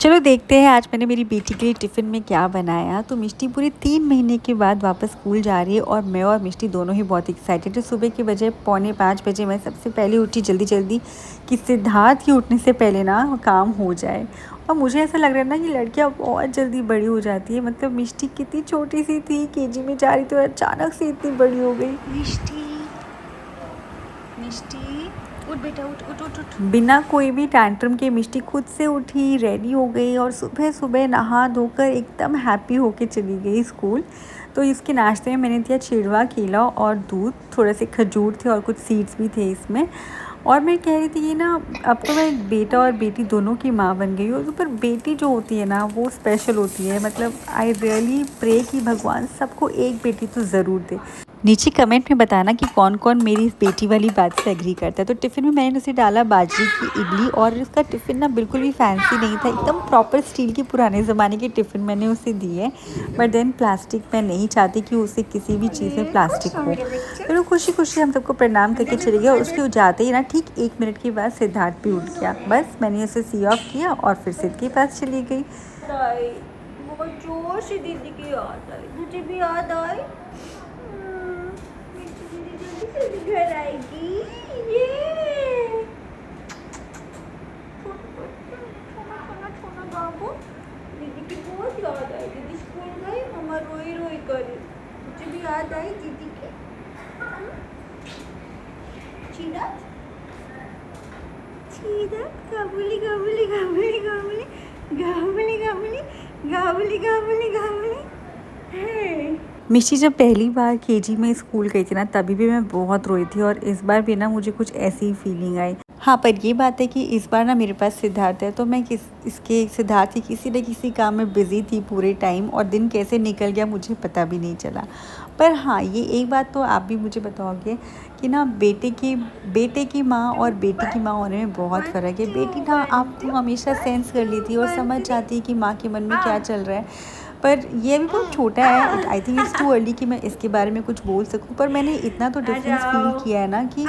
चलो देखते हैं आज मैंने मेरी बेटी के लिए टिफ़िन में क्या बनाया। तो मिष्टी पूरे 3 महीने के बाद वापस स्कूल जा रही है और मैं और मिष्टी दोनों ही बहुत एक्साइटेड है। सुबह के बजे 4:45 बजे मैं सबसे पहले उठी जल्दी कि सिद्धार्थ के उठने से पहले ना काम हो जाए। और मुझे ऐसा लग रहा है ना कि लड़कियाँ बहुत जल्दी बड़ी हो जाती है। मतलब मिष्टी कितनी छोटी सी थी, केजी में जा रही थी और अचानक से इतनी बड़ी हो गई। मिष्टी उठ बेटा, उठ उठ उठ उठ। बिना कोई भी टैंट्रम के मिष्टी खुद से उठी, रेडी हो गई और सुबह सुबह नहा धोकर एकदम हैप्पी होके चली गई स्कूल। तो इसके नाश्ते में मैंने दिया चिड़वा, केला और दूध, थोड़े से खजूर थे और कुछ सीड्स भी थे इसमें। और मैं कह रही थी कि ना अब तो मैं एक बेटा और बेटी दोनों की माँ बन गई हूँ। तो पर बेटी जो होती है ना वो स्पेशल होती है। मतलब आई रियली प्रे कि भगवान सबको एक बेटी तो ज़रूर दे। नीचे कमेंट में बताना कि कौन कौन मेरी इस बेटी वाली बात से एग्री करता है। तो टिफ़िन में मैंने उसे डाला बाजरे की इडली और उसका टिफ़िन ना बिल्कुल भी फैंसी नहीं था, एकदम प्रॉपर स्टील की पुराने ज़माने की टिफ़िन मैंने उसे दी है। बट देन प्लास्टिक मैं नहीं चाहती कि उसे किसी भी चीज़ में प्लास्टिक हो। तो वो खुशी खुशी हम सबको प्रणाम करके चले गए। उसके जाते ही ना ठीक 1 मिनट के बाद सिद्धार्थ भी उठ गया। बस मैंने उसे सी ऑफ किया और फिर सिद्ध के पास चली गई। बहुत जोर से दीदी की याद आई, तुझे भी याद आई? घर आएगी ये। छोटा बाबू, दीदी की बहुत याद आई। दीदी स्कूल गई, मम्मा रोई रोई करी। मुझे भी याद आई दीदी की। चीदा चीदा गाबुली गाबुली गाबुली गाबुली गाबुली गाबुली गाबुली गाबुली गाबुली। मिष्टी जब पहली बार केजी में स्कूल गई थी ना तभी भी मैं बहुत रोई थी और इस बार भी ना मुझे कुछ ऐसी ही फीलिंग आई। हाँ, पर ये बात है कि इस बार ना मेरे पास सिद्धार्थ है तो मैं इसके सिद्धार्थ की किसी न किसी काम में बिज़ी थी पूरे टाइम और दिन कैसे निकल गया मुझे पता भी नहीं चला। पर हाँ, ये एक बात तो आप भी मुझे बताओगे कि ना बेटे की माँ और बेटी की माँ होने में बहुत फ़र्क है। बेटी ना आपको हमेशा सेंस कर लेती है और समझ जाती है कि माँ के मन में क्या चल रहा है। पर ये भी बहुत छोटा है, I think it's too early कि मैं इसके बारे में कुछ बोल सकूं। पर मैंने इतना तो डिफरेंस फील किया है ना कि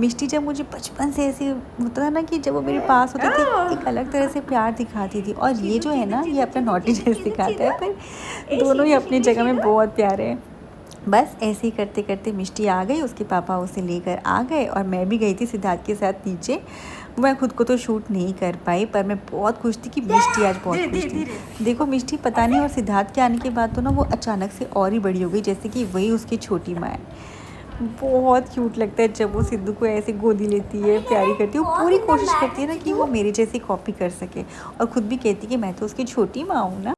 मिष्टी जब मुझे बचपन से ऐसे होता था ना कि जब वो मेरे पास होती थी एक अलग तरह से प्यार दिखाती थी। और ये जो है ना ये अपना नॉटीनेस दिखाता है। पर दोनों ही अपनी जगह में बहुत प्यारे हैं। बस ऐसे ही करते करते मिष्टी आ गई, उसके पापा उसे लेकर आ गए और मैं भी गई थी सिद्धार्थ के साथ नीचे। मैं खुद को तो शूट नहीं कर पाई पर मैं बहुत खुश थी कि मिष्टी आज बहुत खुश थी। देखो मिष्टी पता नहीं और सिद्धार्थ के आने के बाद तो ना वो अचानक से और ही बड़ी हो गई, जैसे कि वही उसकी छोटी माँ है। बहुत क्यूट लगता है जब वो सिद्धू को ऐसे गोदी लेती है, प्यारी करती है। वो पूरी कोशिश करती है ना कि वो मेरे जैसी कॉपी कर सके और ख़ुद भी कहती है कि मैं तो उसकी छोटी माँ हूँ ना।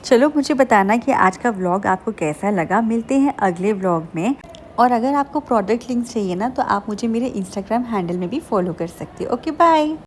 चलो मुझे बताना कि आज का व्लॉग आपको कैसा लगा। मिलते हैं अगले व्लॉग में। और अगर आपको प्रोडक्ट लिंक्स चाहिए ना तो आप मुझे मेरे इंस्टाग्राम हैंडल में भी फॉलो कर सकते हो। Okay bye.